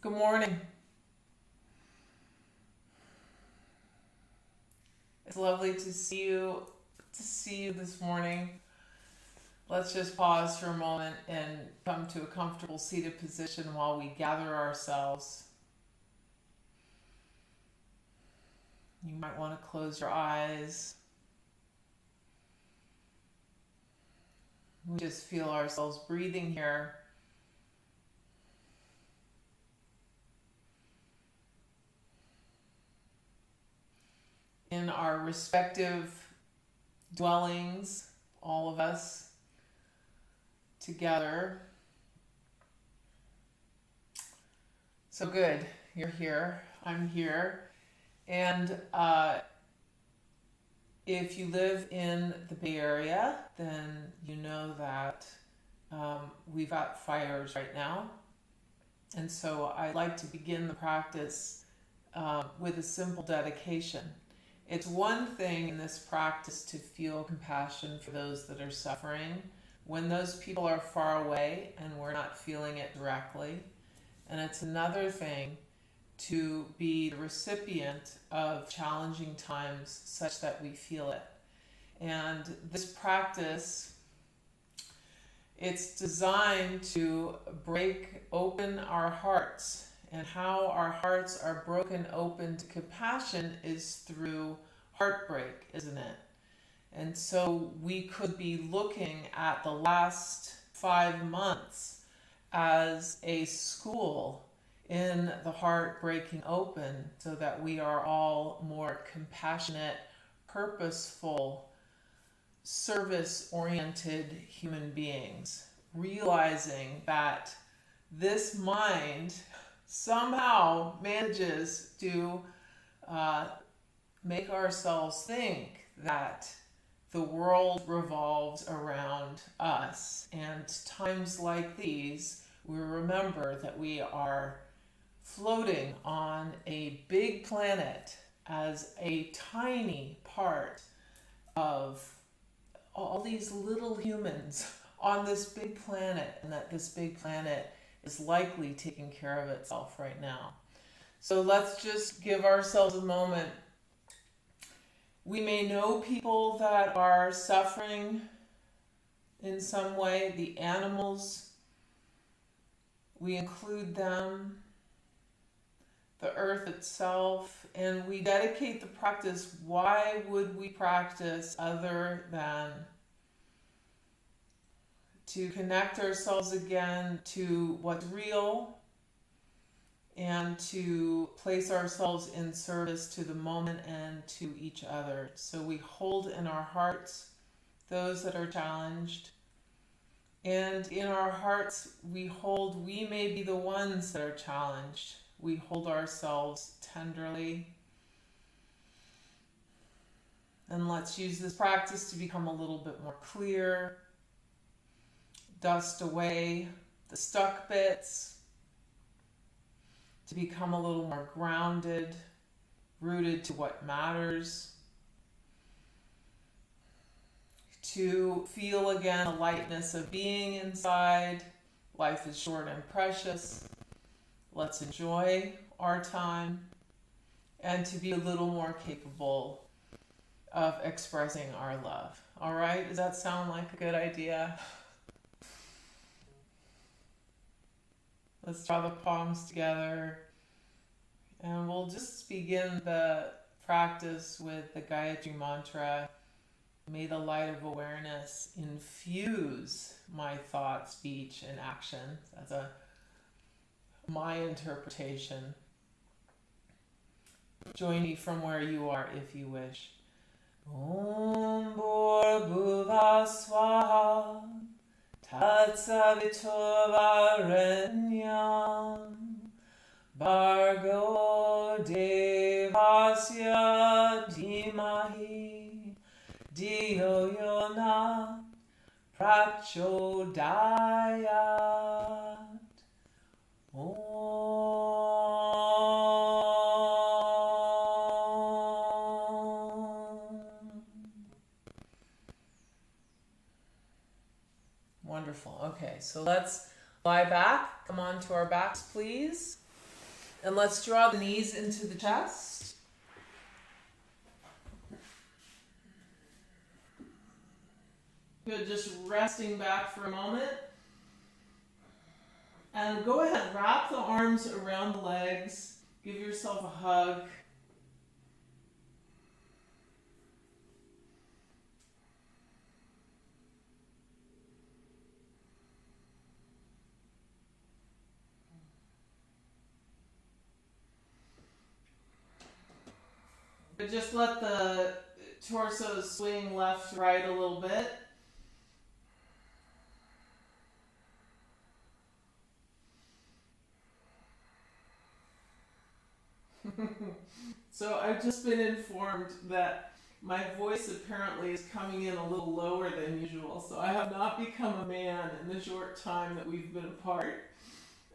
Good morning. It's lovely to see you this morning. Let's just pause for a moment and come to a comfortable seated position while we gather ourselves. You might want to close your eyes. We just feel ourselves breathing here. In our respective dwellings, all of us together. So good, you're here, I'm here. And if you live in the Bay Area, then you know that we've got fires right now. And so I like to begin the practice with a simple dedication. It's one thing in this practice to feel compassion for those that are suffering when those people are far away and we're not feeling it directly. And it's another thing to be the recipient of challenging times such that we feel it. And this practice, it's designed to break open our hearts. And how our hearts are broken open to compassion is through heartbreak, isn't it? And so we could be looking at the last 5 months as a school in the heart breaking open so that we are all more compassionate, purposeful, service-oriented human beings, realizing that this mind somehow manages to make ourselves think that the world revolves around us. And times like these, we remember that we are floating on a big planet as a tiny part of all these little humans on this big planet, and that this big planet is likely taking care of itself right now. So let's just give ourselves a moment. We may know people that are suffering in some way. The animals, we include them, the earth itself, and we dedicate the practice. Why would we practice other than to connect ourselves again to what's real and to place ourselves in service to the moment and to each other. So we hold in our hearts those that are challenged. And in our hearts, we may be the ones that are challenged. We hold ourselves tenderly. And let's use this practice to become a little bit more clear. Dust away the stuck bits, to become a little more grounded, rooted to what matters, to feel again a lightness of being inside. Life is short and precious. Let's enjoy our time, and to be a little more capable of expressing our love. All right, does that sound like a good idea? Let's draw the palms together, and we'll just begin the practice with the Gayatri mantra. May the light of awareness infuse my thought, speech, and action. That's my interpretation. Join me from where you are if you wish. Om Bhur Swaha Tatsaviturvarenyam Bhargo Devasya Dhimahi Dhiyo Yona Prachodayat. Wonderful. Okay, so let's lie back. Come on to our backs, please. And let's draw the knees into the chest. Good, just resting back for a moment. And go ahead, wrap the arms around the legs. Give yourself a hug. But just let the torso swing left to right a little bit. So I've just been informed that my voice apparently is coming in a little lower than usual, so I have not become a man in the short time that we've been apart.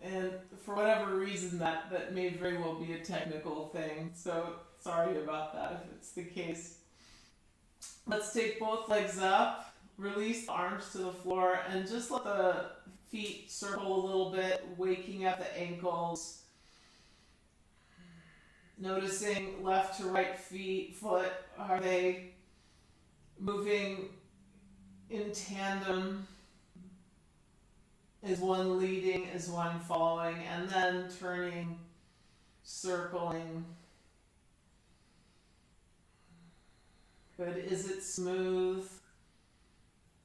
And for whatever reason, that may very well be a technical thing, so sorry about that if it's the case. Let's take both legs up, release the arms to the floor, and just let the feet circle a little bit, waking up the ankles. Noticing left to right foot, are they moving in tandem? Is one leading, is one following? And then turning, circling. Good, is it smooth?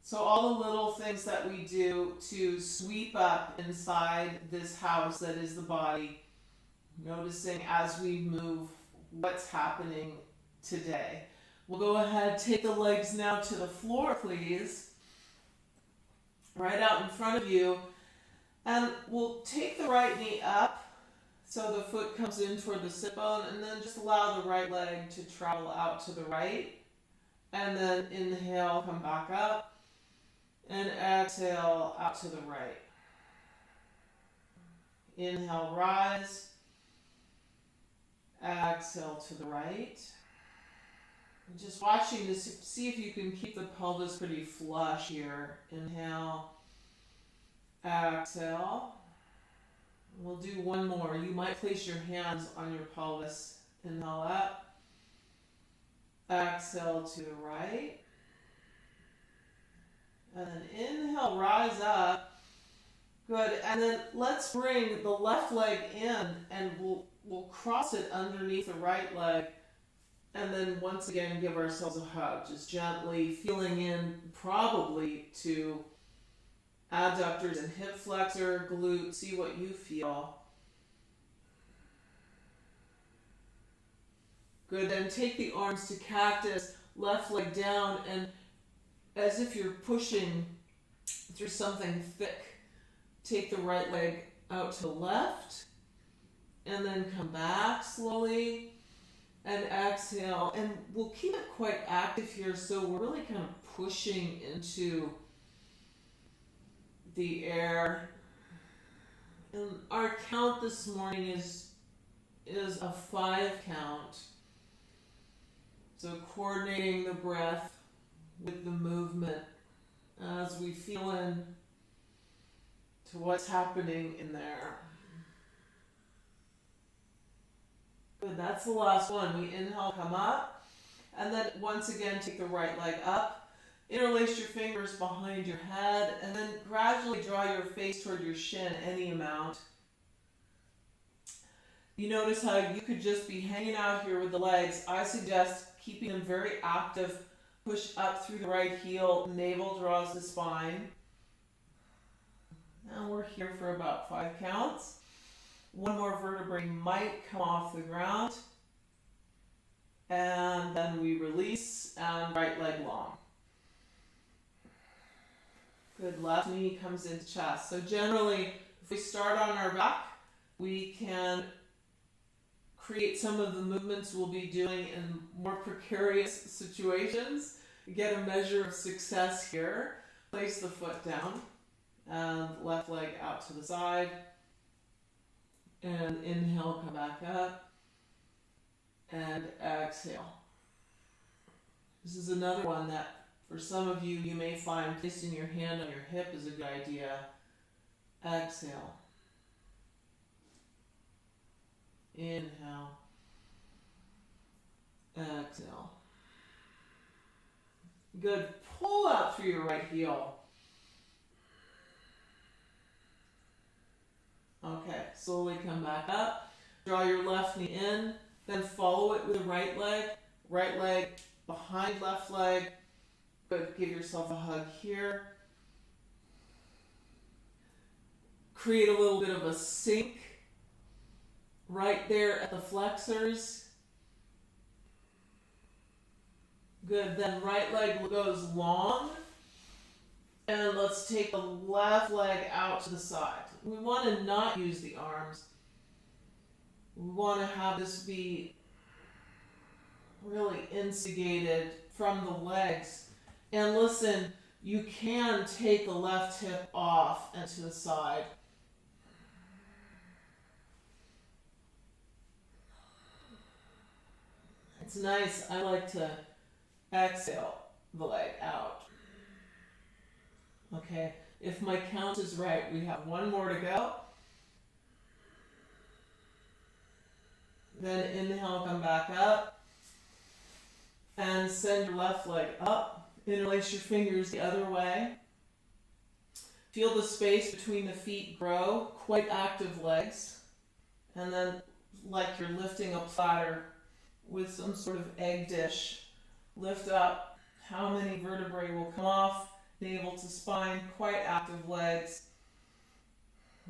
So all the little things that we do to sweep up inside this house that is the body, noticing as we move what's happening today. We'll go ahead, take the legs now to the floor, please. Right out in front of you. And we'll take the right knee up so the foot comes in toward the sit bone, and then just allow the right leg to travel out to the right. And then inhale, come back up. And exhale out to the right. Inhale, rise. Exhale to the right. And just watching to see if you can keep the pelvis pretty flush here. Inhale. Exhale. We'll do one more. You might place your hands on your pelvis. Inhale up. Exhale to the right. And then inhale, rise up. Good. And then let's bring the left leg in, and we'll cross it underneath the right leg. And then once again, give ourselves a hug. Just gently feeling in probably to adductors and hip flexor, glute. See what you feel. Good. Then take the arms to cactus, left leg down, and as if you're pushing through something thick, take the right leg out to the left, and then come back slowly, and exhale. And we'll keep it quite active here, so we're really kind of pushing into the air. And our count this morning is a 5 count. So coordinating the breath with the movement as we feel in to what's happening in there. Good, that's the last one. We inhale, come up, and then once again take the right leg up, interlace your fingers behind your head, and then gradually draw your face toward your shin any amount. You notice how you could just be hanging out here with the legs. I suggest keeping them very active. Push up through the right heel, navel draws the spine. Now we're here for about 5 counts. One more vertebrae might come off the ground. And then we release, and right leg long. Good, left knee comes into chest. So generally, if we start on our back, we can create some of the movements we'll be doing in more precarious situations. Get a measure of success here. Place the foot down, and left leg out to the side. And inhale, come back up. And exhale. This is another one that for some of you, you may find placing your hand on your hip is a good idea. Exhale. Inhale. Exhale. Good. Pull out through your right heel. Okay, slowly come back up. Draw your left knee in, then follow it with the right leg. Right leg behind left leg. Good. Give yourself a hug here. Create a little bit of a sink right there at the flexors. Good. Then right leg goes long. And let's take the left leg out to the side. We want to not use the arms. We want to have this be really instigated from the legs. And listen, you can take the left hip off and to the side. It's nice. I like to exhale the leg out. Okay, if my count is right, we have one more to go. Then inhale, come back up. And send your left leg up. Interlace your fingers the other way. Feel the space between the feet grow. Quite active legs. And then, like you're lifting a platter with some sort of egg dish, lift up. How many vertebrae will come off? Navel to spine, quite active legs.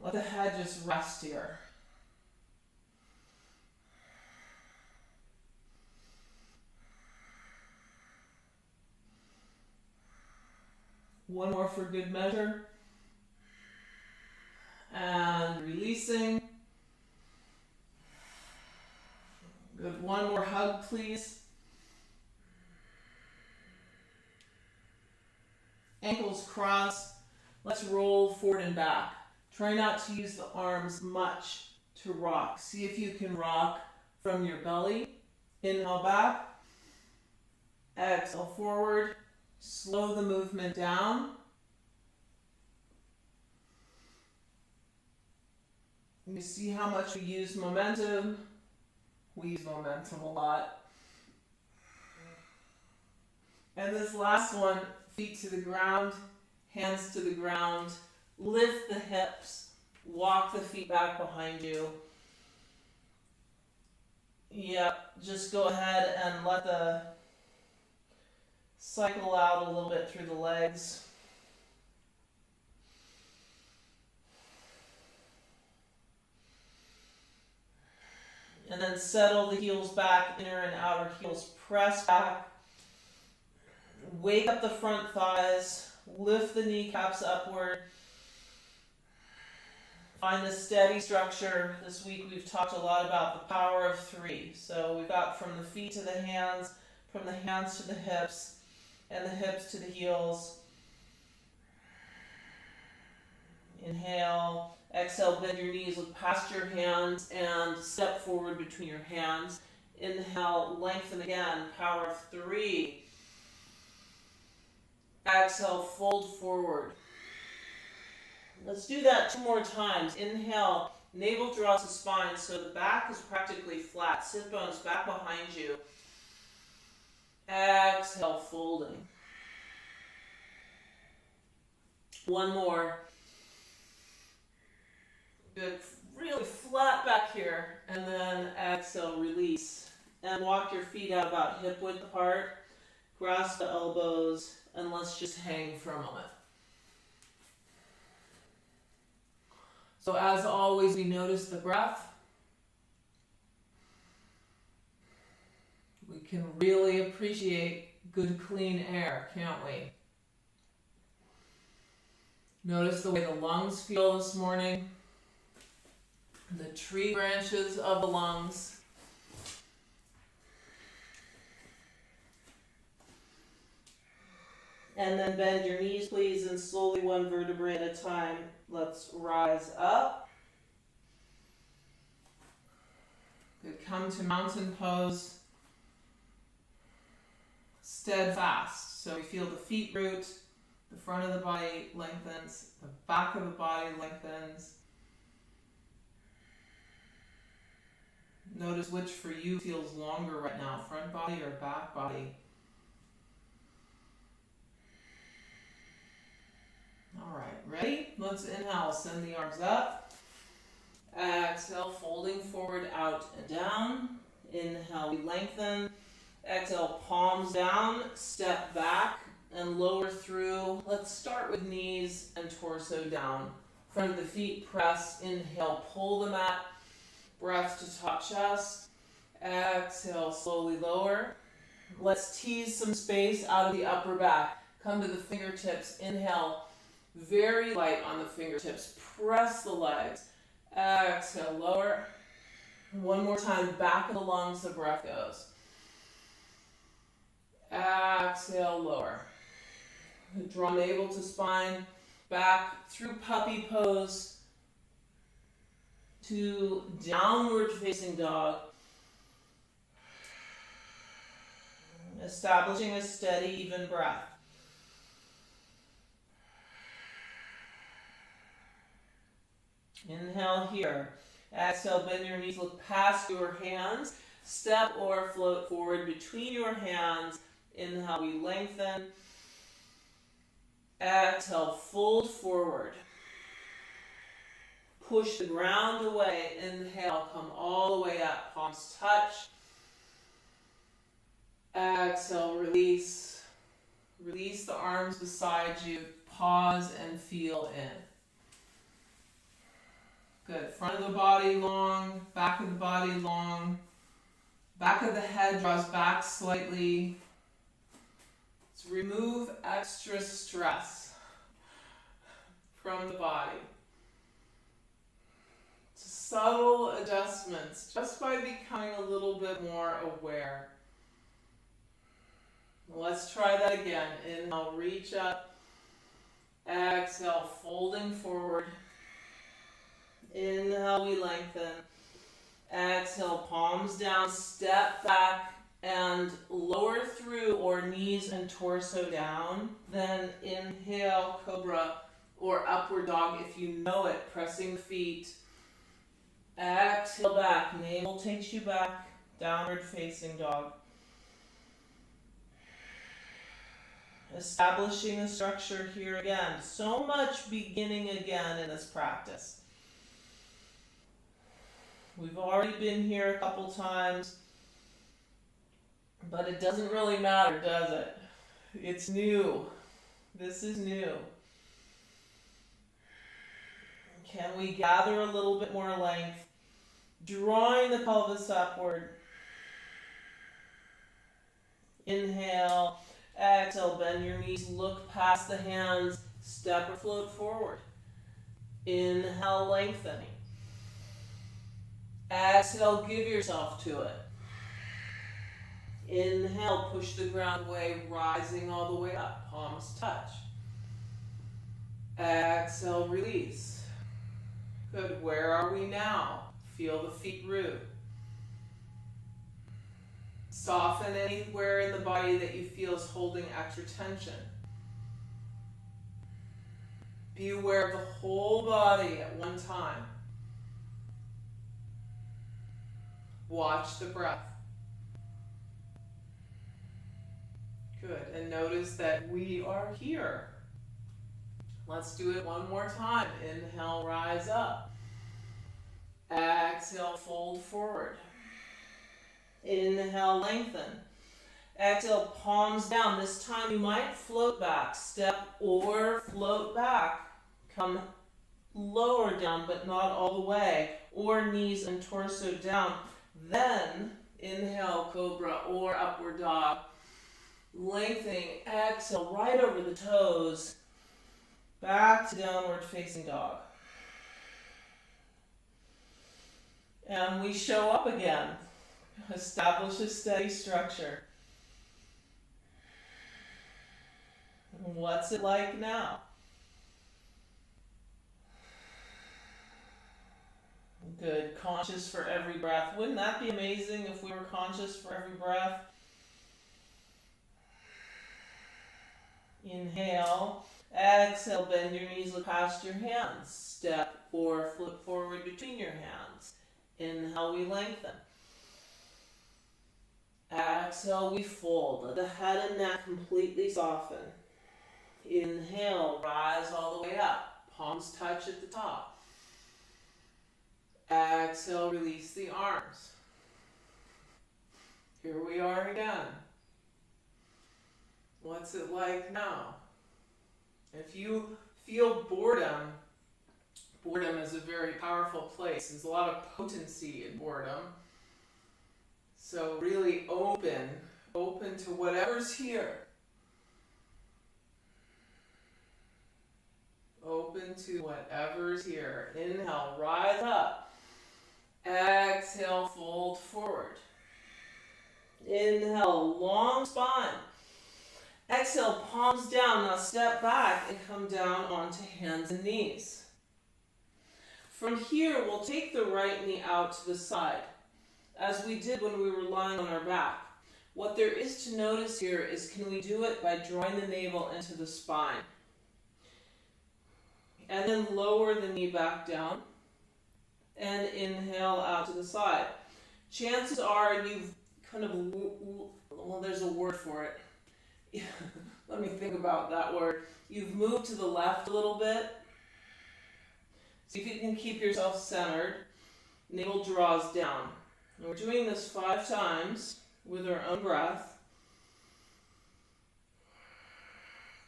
Let the head just rest here. One more for good measure. And releasing. Good. One more hug, please. Ankles crossed. Let's roll forward and back. Try not to use the arms much to rock. See if you can rock from your belly. Inhale back. Exhale forward. Slow the movement down. You see how much we use momentum. We use momentum a lot. And this last one, feet to the ground, hands to the ground. Lift the hips. Walk the feet back behind you. Yep, just go ahead and let the cycle out a little bit through the legs. And then settle the heels back, inner and outer heels press back. Wake up the front thighs, lift the kneecaps upward. Find the steady structure. This week we've talked a lot about the power of three. So we've got from the feet to the hands, from the hands to the hips, and the hips to the heels. Inhale, exhale, bend your knees, look past your hands and step forward between your hands. Inhale, lengthen again, power of three. Exhale, fold forward. Let's do that 2 more times. Inhale, navel draws the spine so the back is practically flat. Sit bones back behind you. Exhale, folding. One more. Good. Really flat back here. And then exhale, release. And walk your feet out about hip width apart. Grasp the elbows. And let's just hang for a moment. So as always, we notice the breath. We can really appreciate good, clean air, can't we? Notice the way the lungs feel this morning. The tree branches of the lungs. And then bend your knees, please, and slowly one vertebrae at a time. Let's rise up. Good. Come to mountain pose. Steadfast. So we feel the feet root, the front of the body lengthens, the back of the body lengthens. Notice which for you feels longer right now, front body or back body. All right, ready? Let's inhale, send the arms up. Exhale, folding forward, out and down. Inhale, we lengthen. Exhale, palms down, step back and lower through. Let's start with knees and torso down. Front of the feet, press. Inhale, pull the mat. Breath to top chest. Exhale, slowly lower. Let's tease some space out of the upper back. Come to the fingertips. Inhale, very light on the fingertips. Press the legs. Exhale, lower. One more time, back of the lungs, the breath goes. Exhale, lower. Draw navel to spine, back through puppy pose to downward facing dog. Establishing a steady, even breath. Inhale here. Exhale, bend your knees, look past your hands. Step or float forward between your hands. Inhale, we lengthen. Exhale, fold forward. Push the ground away. Inhale, come all the way up. Palms touch. Exhale, release. Release the arms beside you. Pause and feel in. Good. Front of the body long, back of the body long. Back of the head draws back slightly. Let's remove extra stress from the body. Subtle adjustments just by becoming a little bit more aware. Let's try that again. Inhale, reach up. Exhale, folding forward. Inhale, we lengthen. Exhale, palms down, step back and lower through or knees and torso down. Then inhale, cobra or upward dog if you know it, pressing the feet. Exhale back, navel takes you back, downward facing dog. Establishing a structure here again. So much beginning again in this practice. We've already been here a couple times, but it doesn't really matter, does it? It's new. This is new. Can we gather a little bit more length? Drawing the pelvis upward. Inhale. Exhale, bend your knees, look past the hands, step or float forward. Inhale, lengthening. Exhale, give yourself to it. Inhale, push the ground away, rising all the way up, palms touch. Exhale, release. Good, where are we now? Feel the feet root. Soften anywhere in the body that you feel is holding extra tension. Be aware of the whole body at one time. Watch the breath. Good, and notice that we are here. Let's do it one more time. Inhale, rise up. Exhale, fold forward. Inhale, lengthen. Exhale, palms down. This time you might float back. Step or float back. Come lower down, but not all the way. Or knees and torso down. Then, inhale, cobra or upward dog. Lengthening, exhale, right over the toes. Back to downward facing dog. And we show up again. Establish a steady structure. What's it like now? Good. Conscious for every breath. Wouldn't that be amazing if we were conscious for every breath? Inhale. Exhale. Bend your knees, look past your hands. Step or flip forward between your hands. Inhale, we lengthen. Exhale, we fold. Let the head and neck completely soften. Inhale, rise all the way up. Palms touch at the top. Exhale, release the arms. Here we are again. What's it like now? If you feel boredom, boredom is a very powerful place. There's a lot of potency in boredom. So really open to whatever's here. Open to whatever's here. Inhale, rise up. Exhale, fold forward. Inhale, long spine. Exhale, palms down. Now step back and come down onto hands and knees. From here, we'll take the right knee out to the side, as we did when we were lying on our back. What there is to notice here is, can we do it by drawing the navel into the spine? And then lower the knee back down and inhale out to the side. Chances are you've kind of, well, there's a word for it. Let me think about that word. You've moved to the left a little bit. See if you can keep yourself centered. Navel draws down. And we're doing this 5 times with our own breath.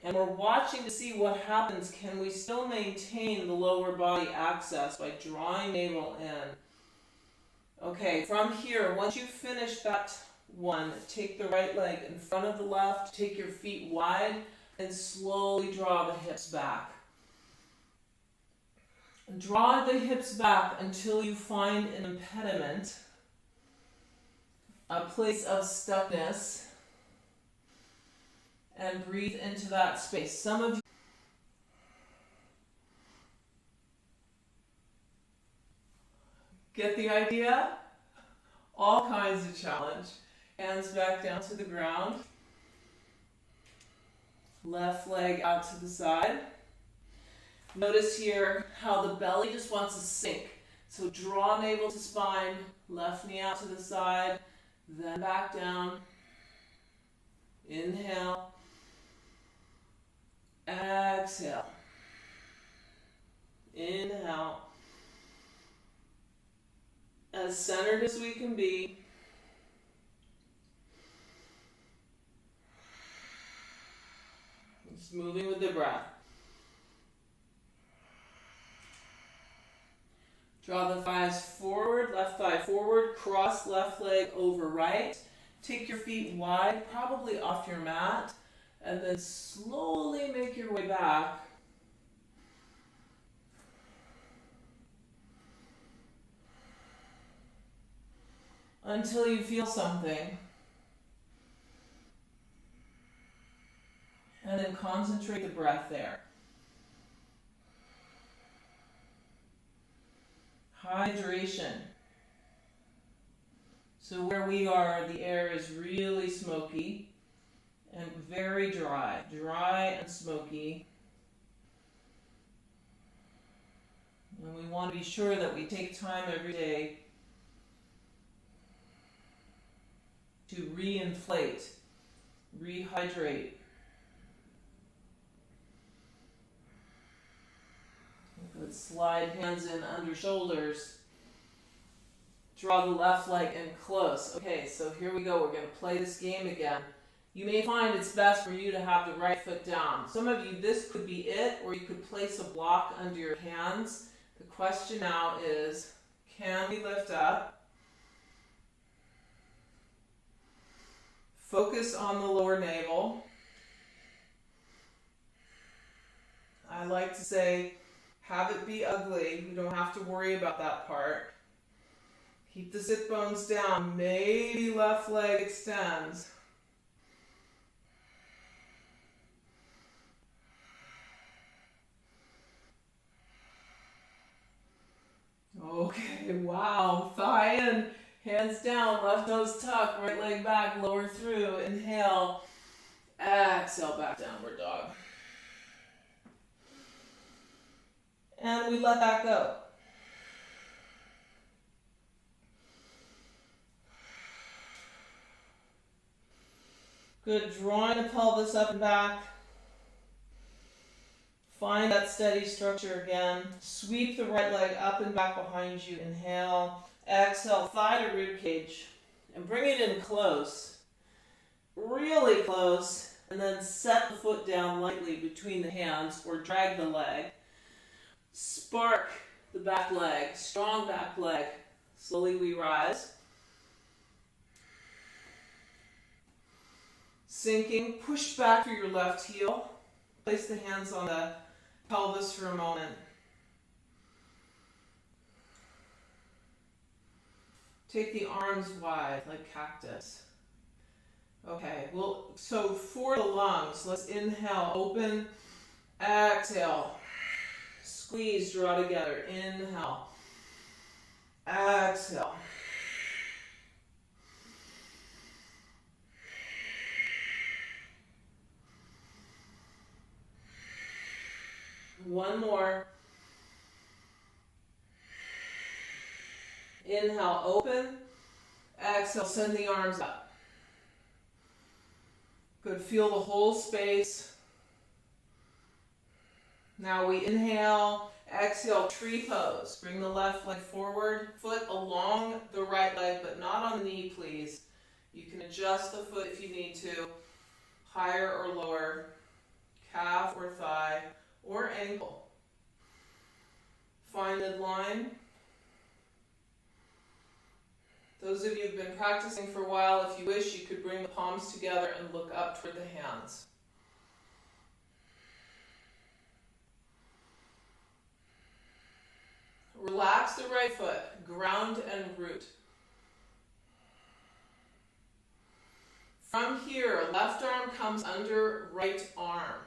And we're watching to see what happens. Can we still maintain the lower body access by drawing navel in? Okay, from here, once you finish that one, take the right leg in front of the left, take your feet wide, and slowly draw the hips back. Draw the hips back until you find an impediment, a place of stuckness, and breathe into that space. Some of you get the idea? All kinds of challenge. Hands back down to the ground. Left leg out to the side. Notice here how the belly just wants to sink. So draw navel to spine, left knee out to the side, then back down. Inhale. Exhale. Inhale. As centered as we can be. Just moving with the breath. Draw the thighs forward, left thigh forward, cross left leg over right. Take your feet wide, probably off your mat, and then slowly make your way back. Until you feel something. And then concentrate the breath there. Hydration. So where we are, the air is really smoky and very dry. Dry and smoky. And we want to be sure that we take time every day to re-inflate, rehydrate. Good. Slide hands in under shoulders. Draw the left leg in close. Okay, so here we go. We're going to play this game again. You may find it's best for you to have the right foot down. Some of you, this could be it, or you could place a block under your hands. The question now is, can we lift up? Focus on the lower navel. I like to say, have it be ugly. You don't have to worry about that part. Keep the sit bones down. Maybe left leg extends. Okay, wow. Thigh in, hands down, left nose tuck, right leg back, lower through. Inhale. Exhale, back downward dog. And we let that go. Good, drawing the pelvis up and back. Find that steady structure again. Sweep the right leg up and back behind you. Inhale. Exhale, thigh to rib cage. And bring it in close. Really close. And then set the foot down lightly between the hands or drag the leg. Spark the back leg. Strong back leg. Slowly we rise. Sinking. Push back through your left heel. Place the hands on the pelvis for a moment. Take the arms wide like cactus. Okay, well, so for the lungs, let's inhale, open, exhale, squeeze, draw together, inhale, exhale. One more. Inhale, open. Exhale, send the arms up. Good, feel the whole space. Now we inhale, exhale, tree pose. Bring the left leg forward, foot along the right leg, but not on the knee, please. You can adjust the foot if you need to, higher or lower, calf or thigh, or ankle. Find midline. Those of you who've been practicing for a while, if you wish, you could bring the palms together and look up toward the hands. Relax the right foot, ground and root. From here, left arm comes under right arm.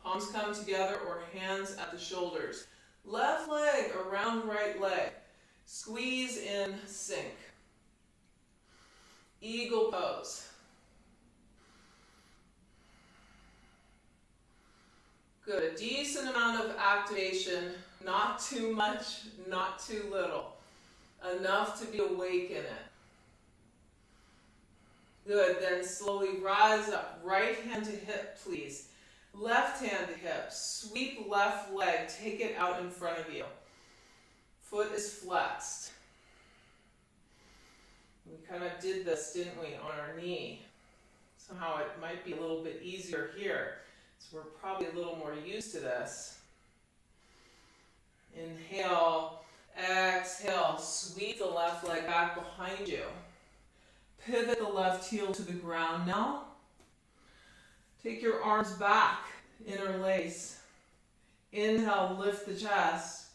Palms come together or hands at the shoulders. Left leg around right leg. Squeeze in, sink. Eagle pose. Good, a decent amount of activation, not too much, not too little. Enough to be awake in it. Good, then slowly rise up. Right hand to hip, please. Left hand to hip. Sweep left leg, take it out in front of you. Foot is flexed. We kind of did this, didn't we, on our knee. Somehow it might be a little bit easier here. So we're probably a little more used to this. Inhale, exhale, sweep the left leg back behind you. Pivot the left heel to the ground now. Take your arms back, interlace. Inhale, lift the chest.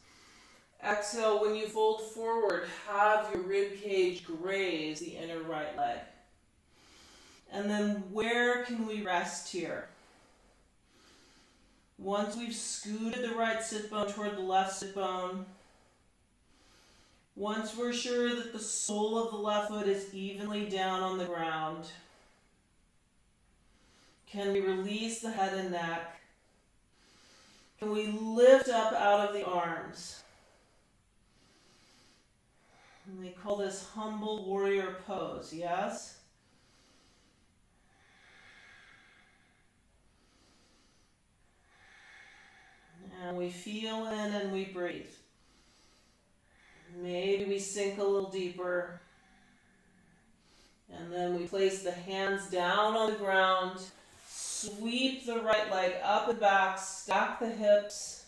Exhale, when you fold forward, have your rib cage graze the inner right leg. And then where can we rest here? Once we've scooted the right sit bone toward the left sit bone, once we're sure that the sole of the left foot is evenly down on the ground, can we release the head and neck? Can we lift up out of the arms? And they call this humble warrior pose, yes? And we feel in and we breathe. Maybe we sink a little deeper. And then we place the hands down on the ground. Sweep the right leg up and back. Stack the hips.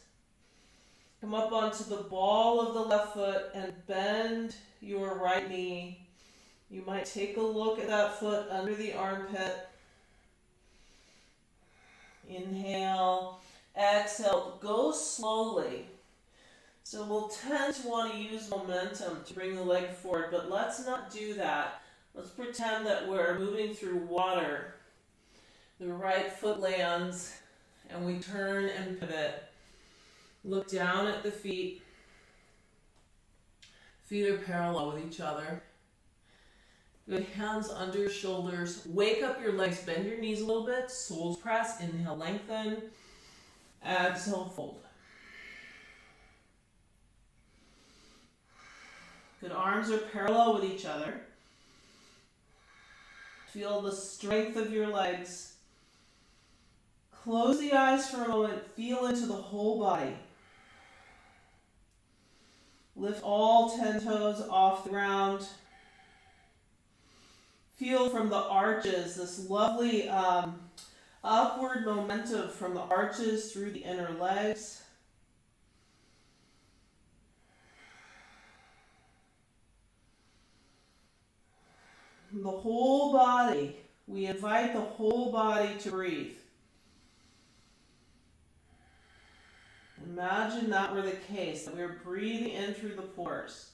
Come up onto the ball of the left foot and bend your right knee. You might take a look at that foot under the armpit. Inhale. Exhale. Go slowly. So we'll tend to want to use momentum to bring the leg forward, but let's not do that. Let's pretend that we're moving through water. The right foot lands, and we turn and pivot. Look down at the feet. Feet are parallel with each other. Good, hands under your shoulders. Wake up your legs, bend your knees a little bit. Soles press, inhale, lengthen. Exhale, fold. Good, arms are parallel with each other. Feel the strength of your legs. Close the eyes for a moment. Feel into the whole body. Lift all 10 toes off the ground. Feel from the arches this lovely upward momentum from the arches through the inner legs. The whole body. We invite the whole body to breathe. Imagine that were the case, that we were breathing in through the pores.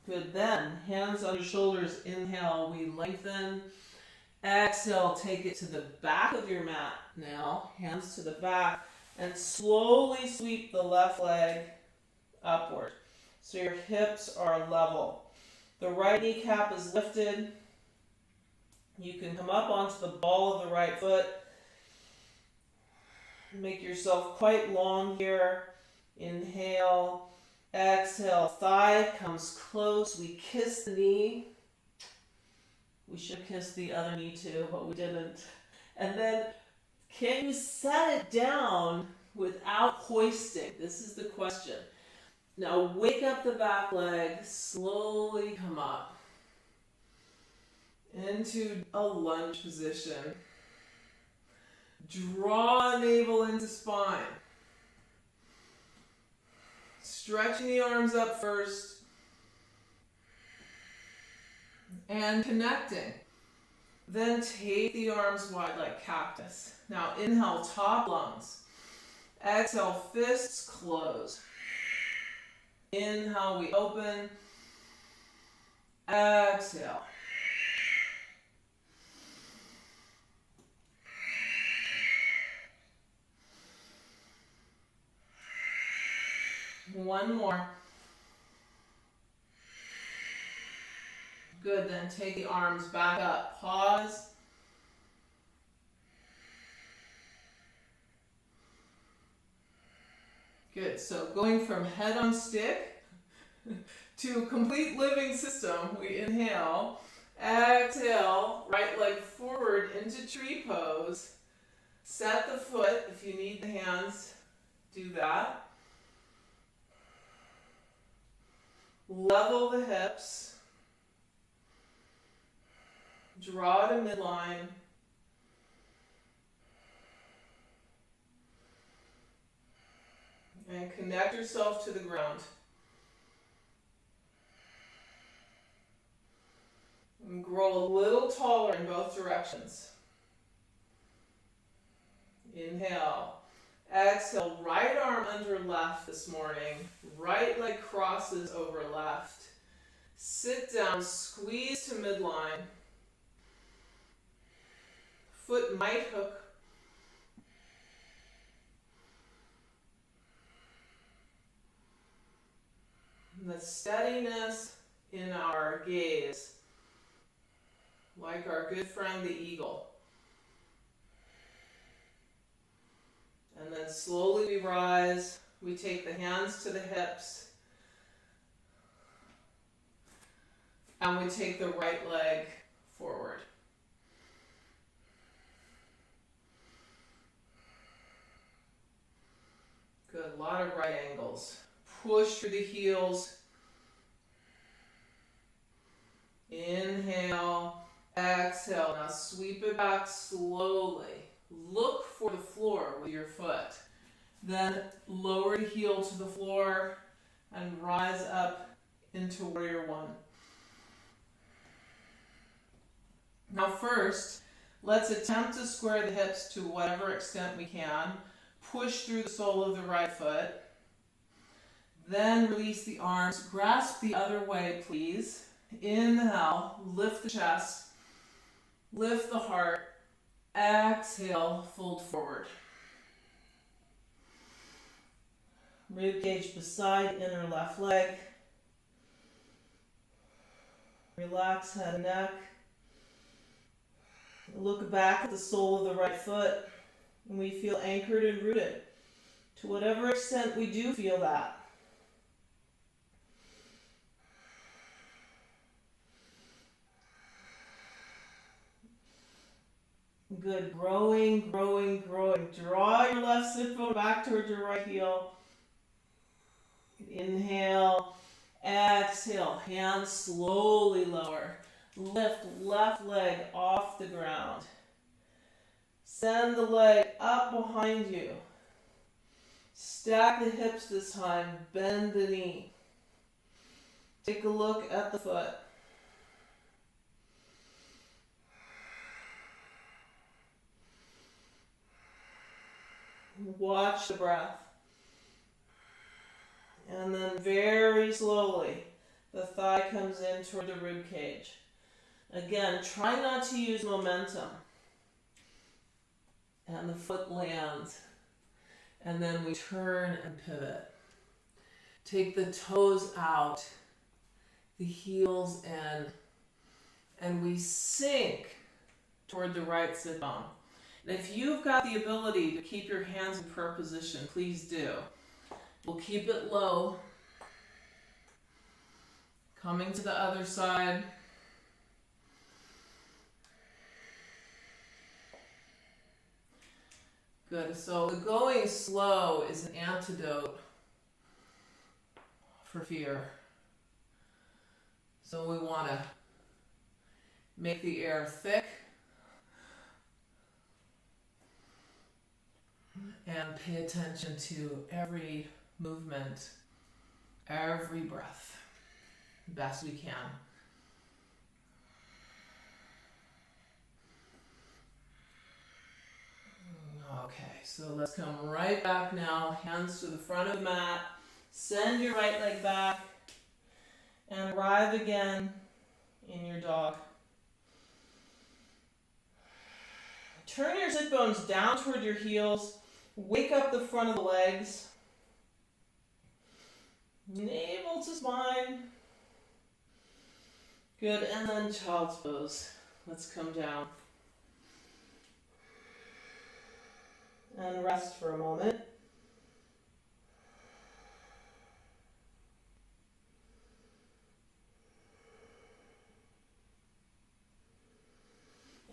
Good, then, hands on your shoulders, inhale, we lengthen. Exhale, take it to the back of your mat now, hands to the back, and slowly sweep the left leg upward. So your hips are level. The right kneecap is lifted. You can come up onto the ball of the right foot. Make yourself quite long here. Inhale. Exhale, thigh comes close. We kiss the knee. We should kiss the other knee too, but we didn't. And then, can you set it down without hoisting? This is the question. Now wake up the back leg, slowly come up into a lunge position. Draw navel into spine. Stretching the arms up first and connecting. Then take the arms wide like cactus. Now inhale, top lungs. Exhale, fists close. Inhale, we open. Exhale. One more. Good, then take the arms back up. Pause. Good, so going from head on stick to complete living system, we inhale. Exhale, right leg forward into tree pose. Set the foot, if you need the hands, do that. Level the hips. Draw to midline. And connect yourself to the ground. And grow a little taller in both directions. Inhale. Exhale, right arm under left this morning. Right leg crosses over left. Sit down, squeeze to midline. Foot might hook. And the steadiness in our gaze, like our good friend the eagle. And then slowly we rise. We take the hands to the hips. And we take the right leg forward. Good, a lot of right angles. Push through the heels. Inhale, exhale. Now sweep it back slowly. Look for the floor with your foot. Then lower the heel to the floor and rise up into warrior one. Now first, let's attempt to square the hips to whatever extent we can. Push through the sole of the right foot. Then release the arms. Grasp the other way, please. Inhale, lift the chest. Lift the heart. Exhale, fold forward. Rib cage beside inner left leg. Relax head and neck. Look back at the sole of the right foot, and we feel anchored and rooted. To whatever extent we do feel that. Good. Growing, growing, growing. Draw your left sit bone back towards your right heel. Inhale. Exhale. Hands slowly lower. Lift left leg off the ground. Send the leg up behind you. Stack the hips this time. Bend the knee. Take a look at the foot. Watch the breath. And then very slowly, the thigh comes in toward the rib cage. Again, try not to use momentum. And the foot lands. And then we turn and pivot. Take the toes out, the heels in, and we sink toward the right sit bone. And if you've got the ability to keep your hands in prayer position, please do. We'll keep it low. Coming to the other side. Good. So the going slow is an antidote for fear. So we want to make the air thick and pay attention to every movement, every breath, best we can. Okay, so let's come right back now, hands to the front of the mat, send your right leg back, and arrive again in your dog. Turn your sit bones down toward your heels, wake up the front of the legs, navel to spine. Good, and then child's pose. Let's come down. And rest for a moment.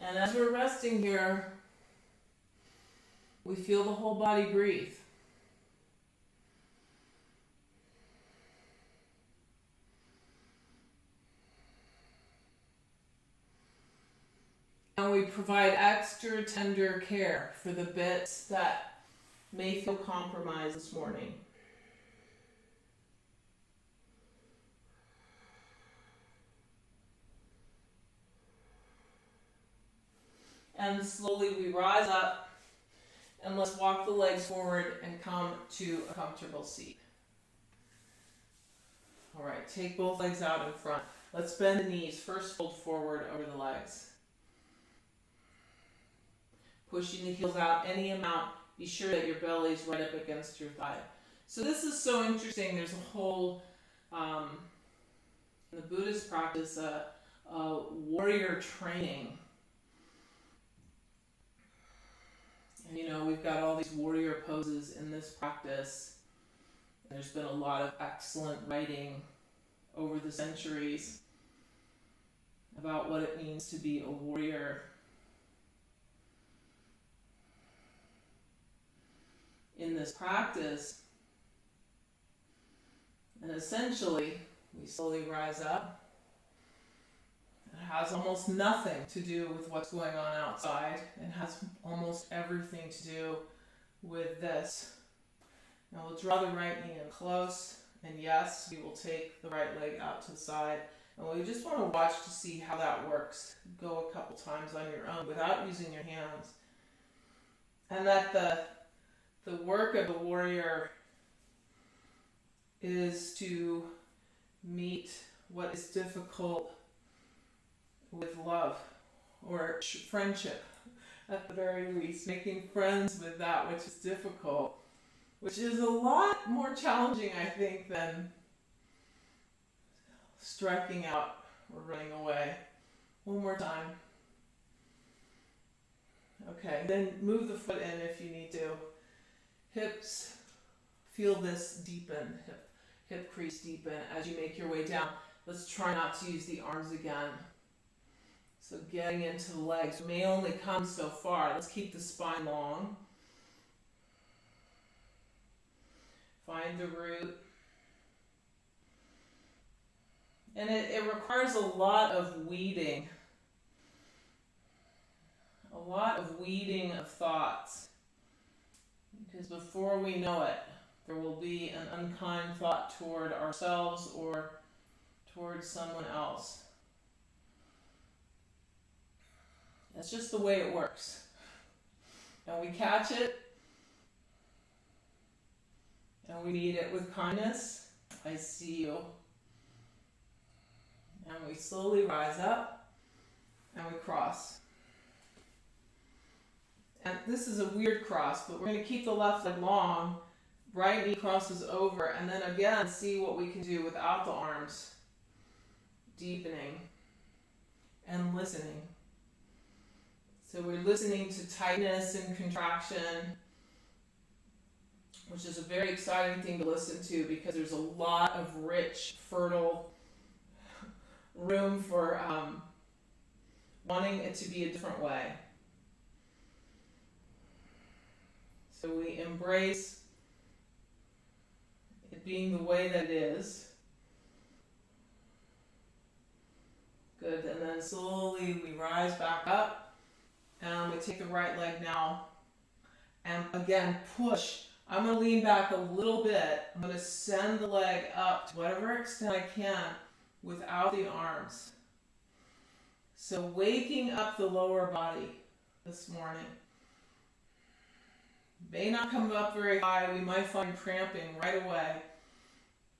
And as we're resting here, we feel the whole body breathe. And we provide extra tender care for the bits that may feel compromised this morning. And slowly we rise up, and let's walk the legs forward and come to a comfortable seat. All right, take both legs out in front. Let's bend the knees. First, fold forward over the legs. Pushing the heels out any amount. Be sure that your belly is right up against your thigh. So this is so interesting. There's a whole, in the Buddhist practice, a warrior training. And you know, we've got all these warrior poses in this practice. There's been a lot of excellent writing over the centuries about what it means to be a warrior. In this practice, and essentially, we slowly rise up. It has almost nothing to do with what's going on outside. It has almost everything to do with this. Now we'll draw the right knee in close, and yes, we will take the right leg out to the side. And we just want to watch to see how that works. Go a couple times on your own without using your hands. And that the work of a warrior is to meet what is difficult with love or friendship, at the very least, making friends with that which is difficult, which is a lot more challenging, I think, than striking out or running away. One more time. Okay, then move the foot in if you need to. Hips, feel this deepen, hip crease deepen as you make your way down. Let's try not to use the arms again. So getting into the legs. We may only come so far. Let's keep the spine long. Find the root. And it requires a lot of weeding. A lot of weeding of thoughts. Because before we know it, there will be an unkind thought toward ourselves or towards someone else. That's just the way it works. And we catch it, and we meet it with kindness. I see you. And we slowly rise up, and we cross. And this is a weird cross, but we're going to keep the left leg long. Right knee crosses over, and then again, see what we can do without the arms. Deepening and listening. So we're listening to tightness and contraction, which is a very exciting thing to listen to because there's a lot of rich, fertile room for wanting it to be a different way. So we embrace it being the way that it is. Good, and then slowly we rise back up. And we take the right leg now, and again, push. I'm going to lean back a little bit. I'm going to send the leg up to whatever extent I can without the arms. So waking up the lower body this morning. May not come up very high. We might find cramping right away.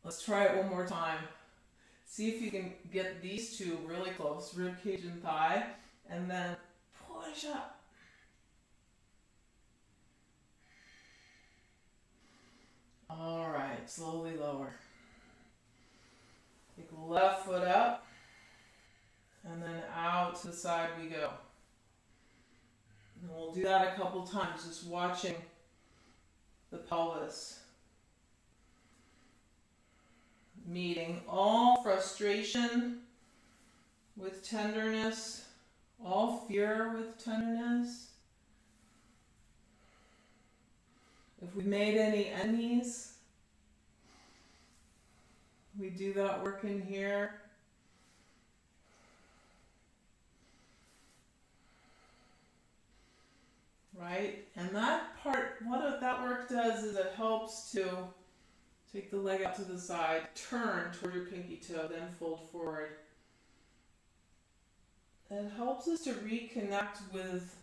Let's try it one more time. See if you can get these two really close, rib cage and thigh, and then push up. All right, slowly lower. Take the left foot up, and then out to the side we go. And we'll do that a couple times, just watching the pelvis. Meeting all frustration with tenderness, all fear with tenderness. If we made any enemies, we do that work in here. Right? And that part, what that work does is it helps to take the leg out to the side, turn toward your pinky toe, then fold forward. It helps us to reconnect with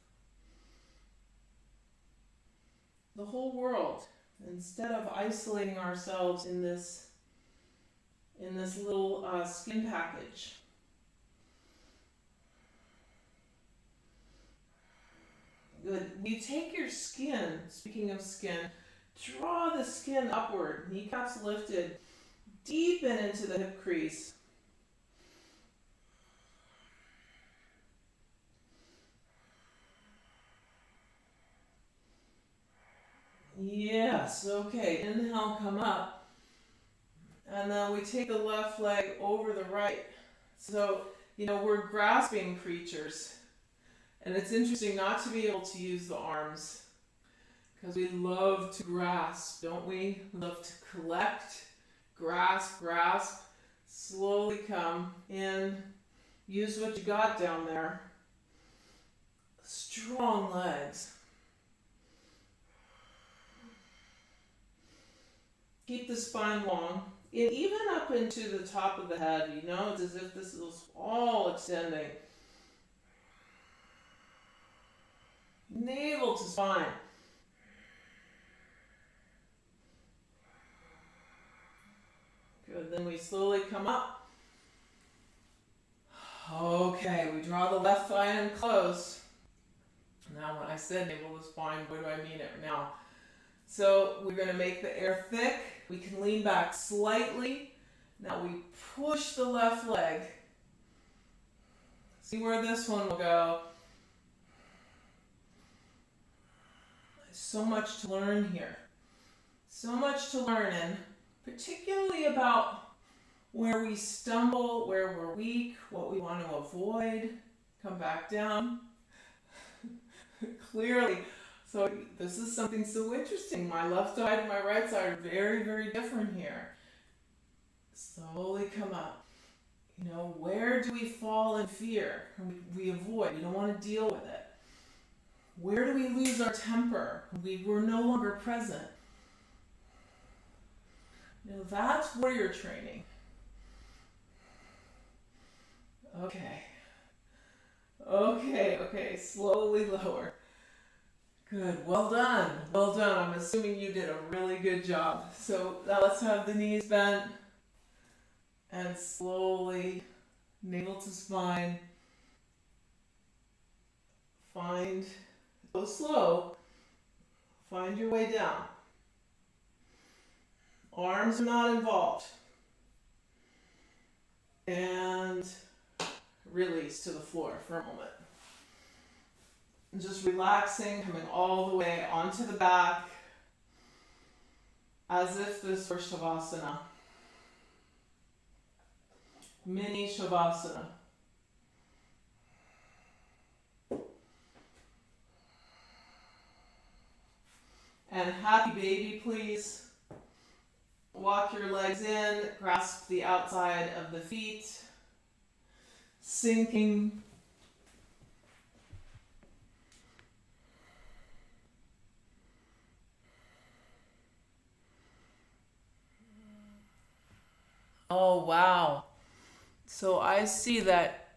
the whole world instead of isolating ourselves in this little skin package. Good. You take your skin, speaking of skin, draw the skin upward, kneecaps lifted, deepen into the hip crease. Yes, okay, inhale, come up. And then we take the left leg over the right. So, we're grasping creatures. And it's interesting not to be able to use the arms. Because we love to grasp, don't we? We love to collect, grasp, slowly come in, use what you got down there. Strong legs. Keep the spine long, and even up into the top of the head, it's as if this is all extending. Navel to spine. Good, then we slowly come up. Okay, we draw the left thigh in close. Now when I said navel to spine, what do I mean it now? So we're going to make the air thick. We can lean back slightly. Now we push the left leg. See where this one will go. There's so much to learn here. So much to learn, and particularly about where we stumble, where we're weak, what we want to avoid. Come back down. Clearly. So this is something so interesting. My left side and my right side are very, very different here. Slowly come up. You know, where do we fall in fear? We avoid. We don't want to deal with it. Where do we lose our temper? We're no longer present. You know, that's warrior training. Okay. Okay. Slowly lower. Good. Well done. Well done. I'm assuming you did a really good job. So now let's have the knees bent and slowly navel to spine. Go slow. Find your way down. Arms are not involved. And release to the floor for a moment. And just relaxing, coming all the way onto the back as if this were Shavasana. Mini Shavasana. And happy baby, please. Walk your legs in, grasp the outside of the feet, sinking. Oh, wow. So I see that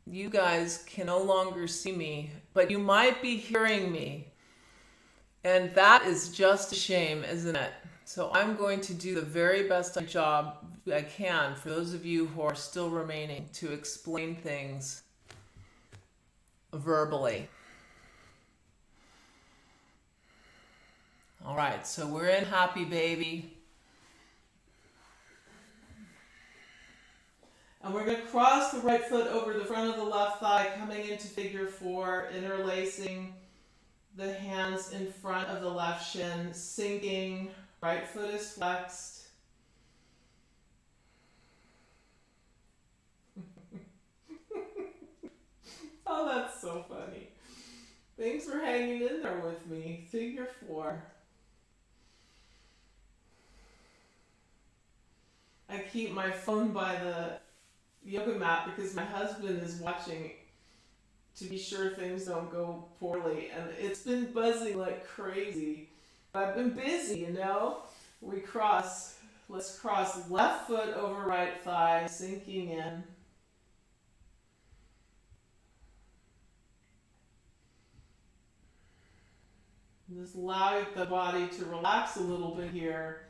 you guys can no longer see me, but you might be hearing me. And that is just a shame, isn't it? So I'm going to do the very best job I can for those of you who are still remaining to explain things verbally. All right, so we're in happy baby. And we're going to cross the right foot over the front of the left thigh, coming into figure 4, interlacing the hands in front of the left shin, sinking, right foot is flexed. Oh, that's so funny. Thanks for hanging in there with me. Figure 4. I keep my phone by the yoga mat because my husband is watching to be sure things don't go poorly, and it's been buzzing like crazy. I've been busy, you know. Let's cross left foot over right thigh, sinking in. Just allow the body to relax a little bit here.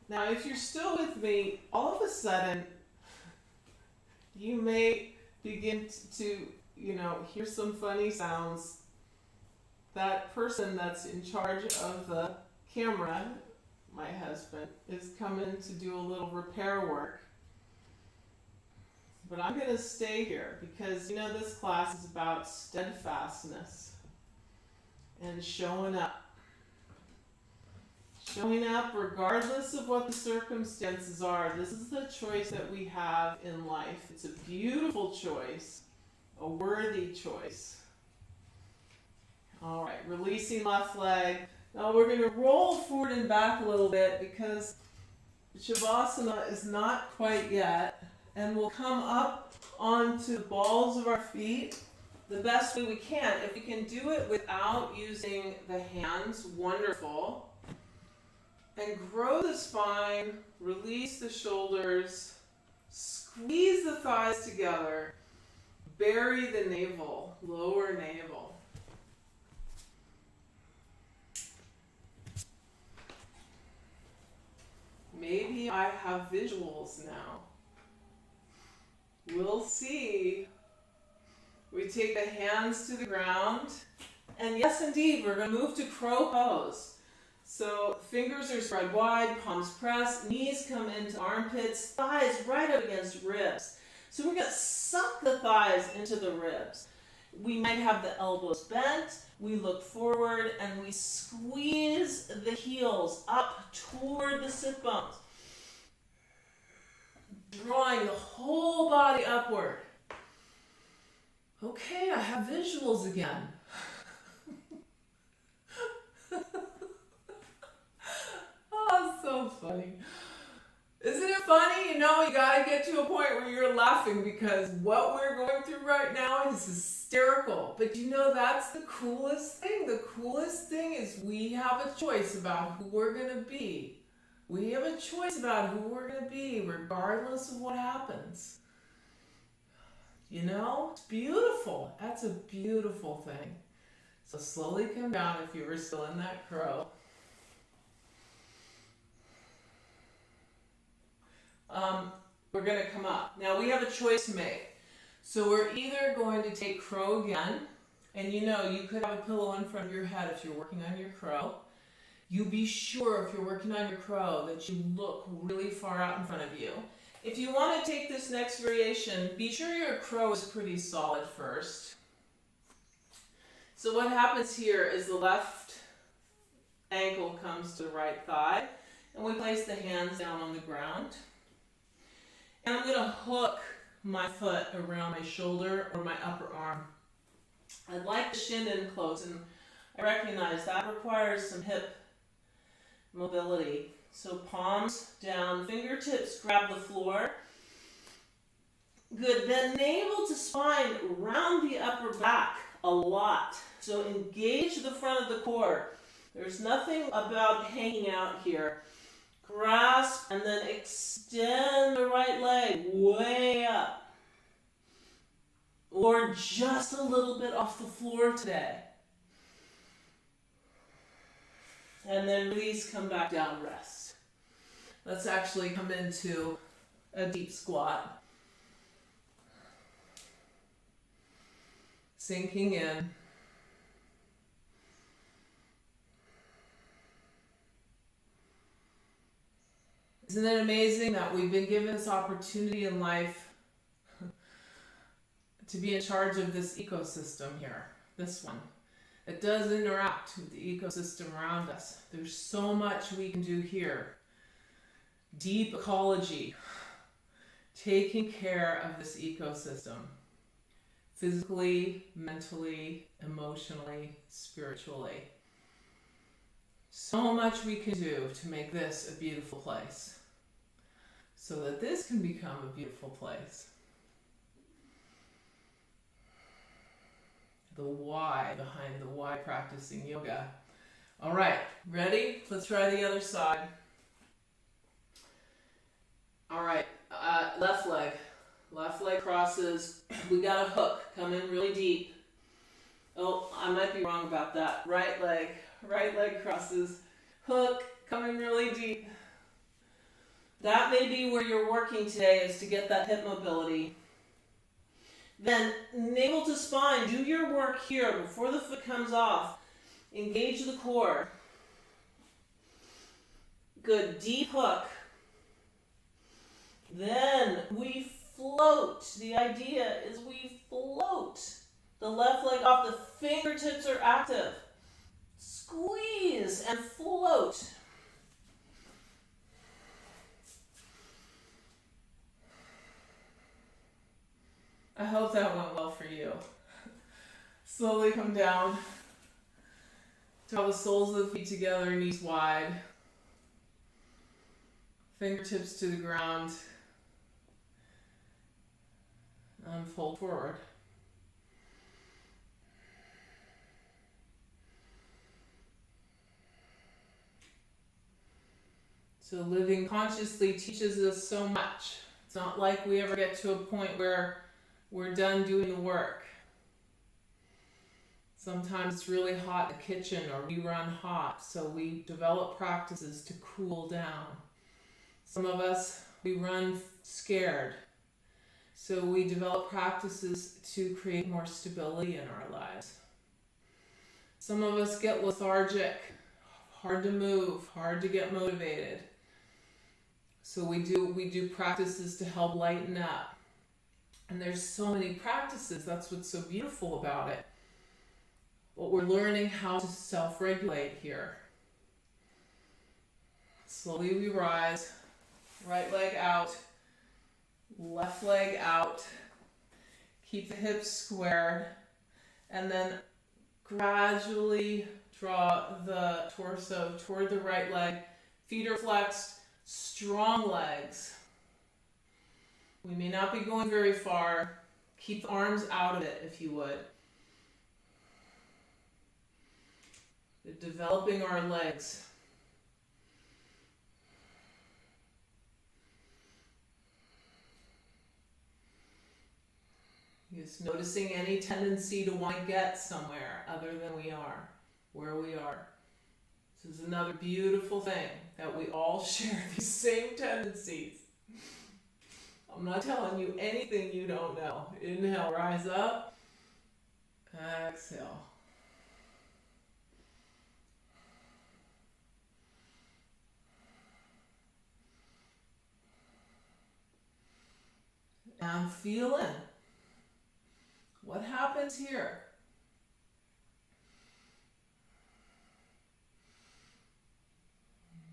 Now, if you're still with me, all of a sudden, you may begin to, hear some funny sounds. That person that's in charge of the camera, my husband, is coming to do a little repair work. But I'm going to stay here because, this class is about steadfastness and showing up. Showing up regardless of what the circumstances are. This is the choice that we have in life. It's a beautiful choice, a worthy choice. All right, releasing left leg. Now we're going to roll forward and back a little bit because Shavasana is not quite yet. And we'll come up onto the balls of our feet the best way we can. If we can do it without using the hands, wonderful. And grow the spine, release the shoulders, squeeze the thighs together, bury the navel, lower navel. Maybe I have visuals now. We'll see. We take the hands to the ground, and yes indeed, we're going to move to crow pose. So fingers are spread wide, palms pressed, knees come into armpits, thighs right up against ribs. So we're going to suck the thighs into the ribs. We might have the elbows bent, we look forward, and we squeeze the heels up toward the sit bones. Drawing the whole body upward. Okay, I have visuals again. Oh, so funny. Isn't it funny? You know, you gotta get to a point where you're laughing because what we're going through right now is hysterical. But you know, that's the coolest thing. The coolest thing is we have a choice about who we're gonna be. We have a choice about who we're gonna be regardless of what happens. You know, it's beautiful. That's a beautiful thing. So slowly come down if you were still in that crow. We're going to come up. Now we have a choice to make. So we're either going to take crow again, and you know, you could have a pillow in front of your head if you're working on your crow. You be sure if you're working on your crow that you look really far out in front of you. If you want to take this next variation, be sure your crow is pretty solid first. So what happens here is the left ankle comes to the right thigh, and we place the hands down on the ground. And I'm going to hook my foot around my shoulder or my upper arm. I'd like the shin in close, and I recognize that requires some hip mobility. So palms down, fingertips grab the floor. Good, then navel to spine, round the upper back a lot. So engage the front of the core. There's nothing about hanging out here. Grasp and then extend the right leg way up. Or just a little bit off the floor today. And then release, come back down, rest. Let's actually come into a deep squat. Sinking in. Isn't it amazing that we've been given this opportunity in life to be in charge of this ecosystem here, this one. It does interact with the ecosystem around us. There's so much we can do here. Deep ecology, taking care of this ecosystem, physically, mentally, emotionally, spiritually. So much we can do to make this a beautiful place, so that this can become a beautiful place. The why behind the why practicing yoga. All right, ready? Let's try the other side. All right, left leg. Left leg crosses. We got a hook. Come in really deep. Oh, I might be wrong about that. Right leg crosses. Hook, come in really deep. That may be where you're working today, is to get that hip mobility. Then navel to spine, do your work here before the foot comes off. Engage the core. Good, deep hook. Then we float. The idea is we float. The left leg off, the fingertips are active. Squeeze and float. I hope that went well for you. Slowly come down. Draw the soles of the feet together, knees wide. Fingertips to the ground. And fold forward. So living consciously teaches us so much. It's not like we ever get to a point where we're done doing the work. Sometimes it's really hot in the kitchen, or we run hot, so we develop practices to cool down. Some of us, we run scared, so we develop practices to create more stability in our lives. Some of us get lethargic, hard to move, hard to get motivated. So we do practices to help lighten up. And there's so many practices. That's what's so beautiful about it. But we're learning how to self-regulate here. Slowly we rise. Right leg out. Left leg out. Keep the hips squared, and then gradually draw the torso toward the right leg. Feet are flexed, strong legs. We may not be going very far. Keep the arms out of it if you would. Developing our legs. Just noticing any tendency to want to get somewhere other than where we are. This is another beautiful thing, that we all share these same tendencies. I'm not telling you anything you don't know. Inhale, rise up. Exhale. And feel in. What happens here?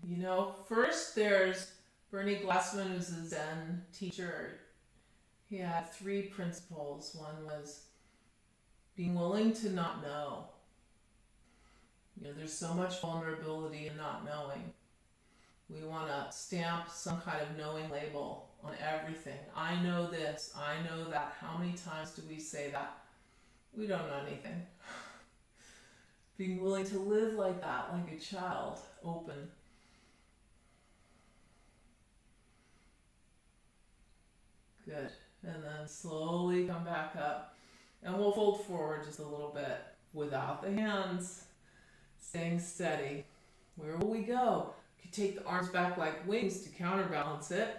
You know, first there's Bernie Glassman, who's a Zen teacher. He had 3 principles. One was being willing to not know. You know, there's so much vulnerability in not knowing. We want to stamp some kind of knowing label on everything. I know this, I know that. How many times do we say that? We don't know anything. Being willing to live like that, like a child, open. Good. And then slowly come back up. And we'll fold forward just a little bit without the hands. Staying steady. Where will we go? You could take the arms back like wings to counterbalance it.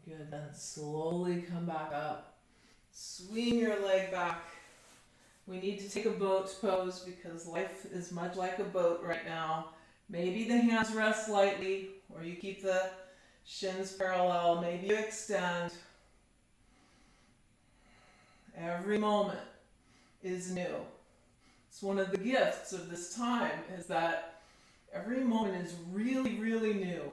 Good, then slowly come back up. Swing your leg back. We need to take a boat pose because life is much like a boat right now. Maybe the hands rest lightly, or you keep the shins parallel. Maybe you extend. Every moment is new. It's one of the gifts of this time, is that every moment is really, really new.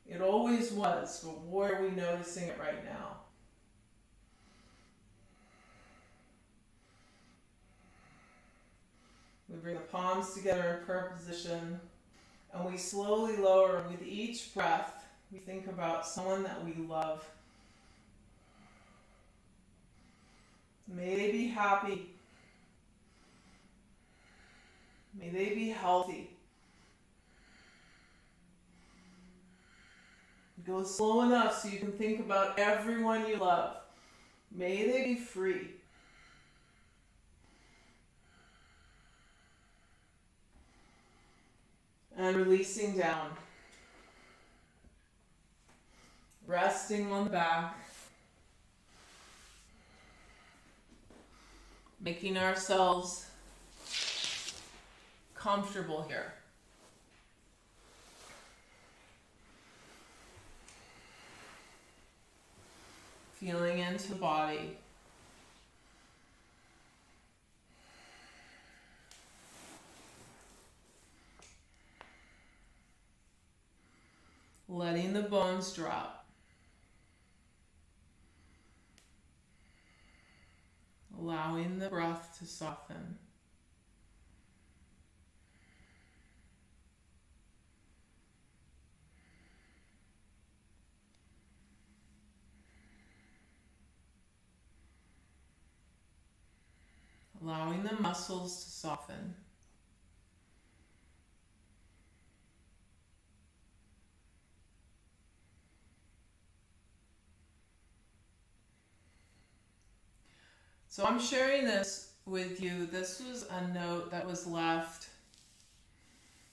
It always was, but why are we noticing it right now? We bring the palms together in prayer position, and we slowly lower. With each breath, we think about someone that we love. May they be happy. May they be healthy. Go slow enough so you can think about everyone you love. May they be free. And releasing down. Resting on the back. Making ourselves comfortable here. Feeling into the body. Letting the bones drop. Allowing the breath to soften. Allowing the muscles to soften. So I'm sharing this with you. This was a note that was left.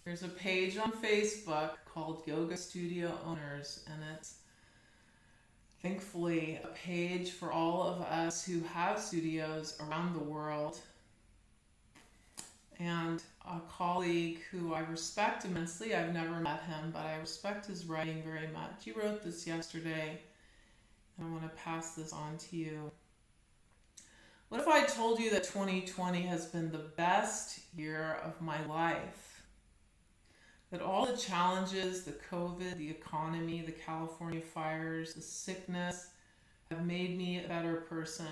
There's a page on Facebook called Yoga Studio Owners, and it's thankfully a page for all of us who have studios around the world. And a colleague who I respect immensely, I've never met him, but I respect his writing very much. He wrote this yesterday, and I want to pass this on to you. What if I told you that 2020 has been the best year of my life? That all the challenges, the COVID, the economy, the California fires, the sickness, have made me a better person.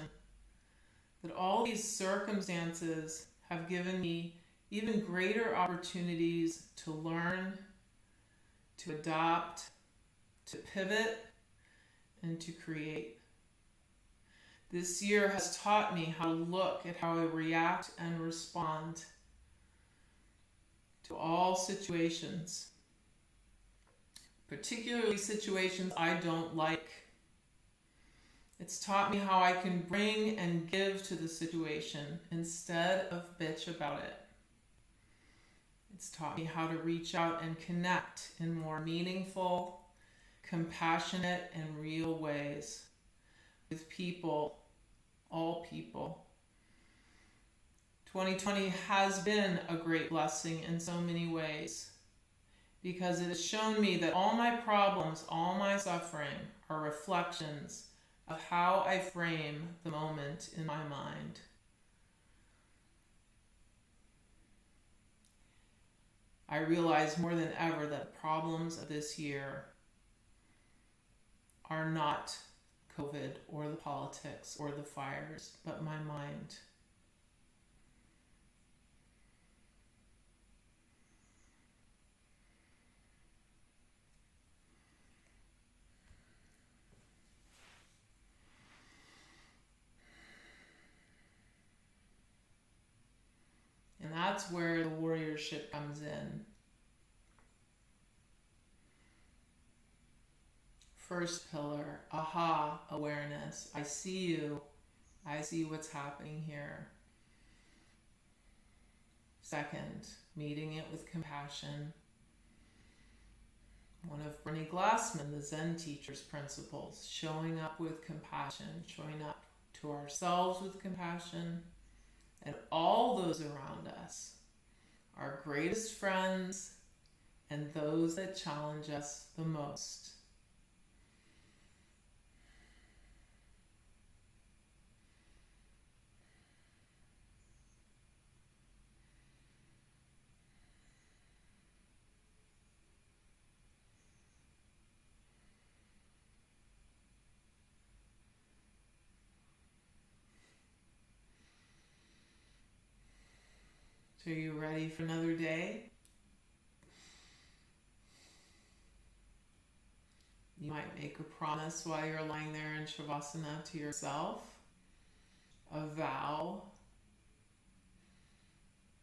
That all these circumstances have given me even greater opportunities to learn, to adapt, to pivot, and to create. This year has taught me how to look at how I react and respond to all situations, particularly situations I don't like. It's taught me how I can bring and give to the situation instead of bitch about it. It's taught me how to reach out and connect in more meaningful, compassionate, and real ways with people, all people. 2020 has been a great blessing in so many ways because it has shown me that all my problems, all my suffering are reflections of how I frame the moment in my mind. I realize more than ever that problems of this year are not COVID or the politics or the fires, but my mind. And that's where the warriorship comes in. First pillar, aha, awareness. I see you. I see what's happening here. Second, meeting it with compassion. One of Brené Glassman, the Zen teacher's principles, showing up with compassion, showing up to ourselves with compassion, and all those around us, our greatest friends and those that challenge us the most. So are you ready for another day? You might make a promise while you're lying there in Shavasana to yourself, a vow,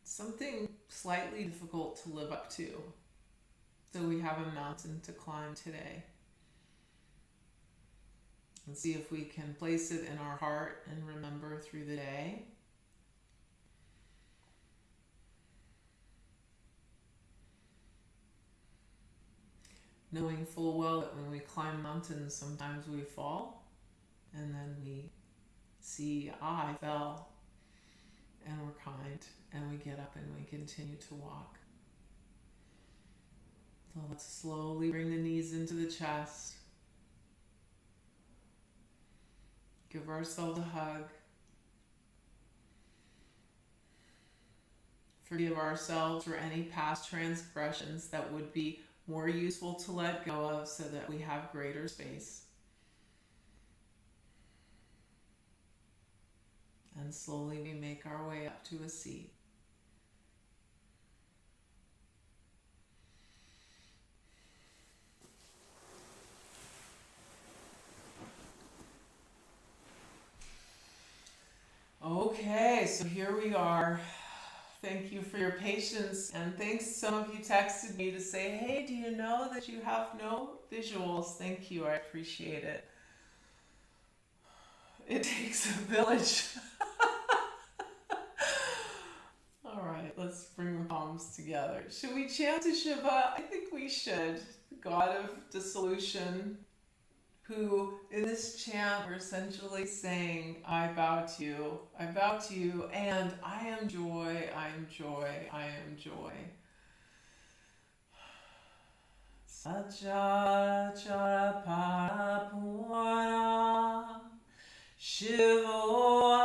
something slightly difficult to live up to. So we have a mountain to climb today. And see if we can place it in our heart and remember through the day. Knowing full well that when we climb mountains, sometimes we fall, and then we see, I fell, and we're kind, and we get up and we continue to walk. So let's slowly bring the knees into the chest. Give ourselves a hug. Forgive ourselves for any past transgressions that would be more useful to let go of so that we have greater space. And slowly we make our way up to a seat. Okay, so here we are. Thank you for your patience, and thanks. Some of you texted me to say, hey, do you know that you have no visuals? Thank you, I appreciate it. It takes a village. All right, let's bring the palms together. Should we chant to Shiva? I think we should. The god of dissolution, who in this chant we're essentially saying, I bow to you, and I am joy, I am joy, I am joy. Sajjara parapurna Shivoa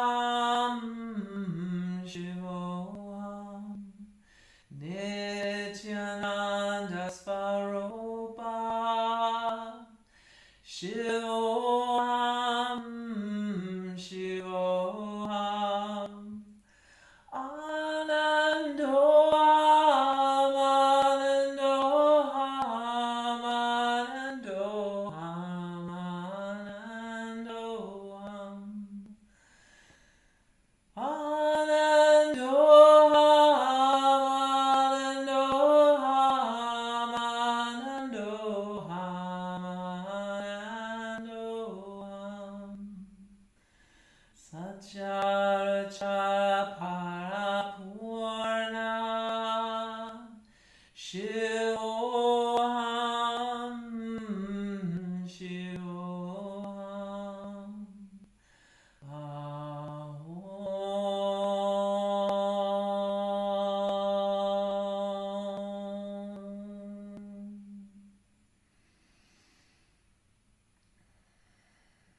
Shivoham, Shivoham, Anandoham, Anandoham, Anandoham, Anandoham, Anandoham, Anandoham, Satchara Parapurna Shivoham, Shivoham,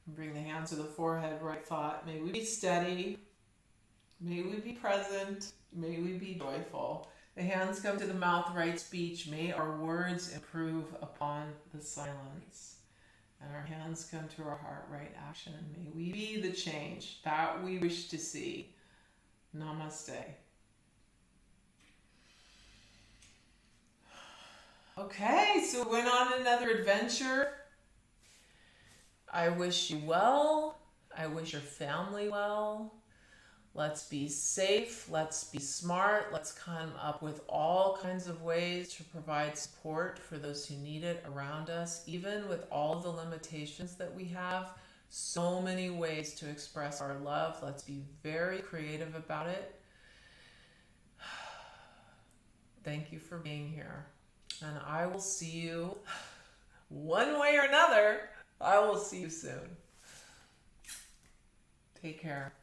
Bring the hands to the forehead, right thought. May we be steady. May we be present. May we be joyful. The hands come to the mouth, right speech. May our words improve upon the silence. And our hands come to our heart, right action. May we be the change that we wish to see. Namaste. Okay, so we went on another adventure. I wish you well. I wish your family well. Let's be safe. Let's be smart. Let's come up with all kinds of ways to provide support for those who need it around us, even with all the limitations that we have. So many ways to express our love. Let's be very creative about it. Thank you for being here. And I will see you one way or another. I will see you soon. Take care.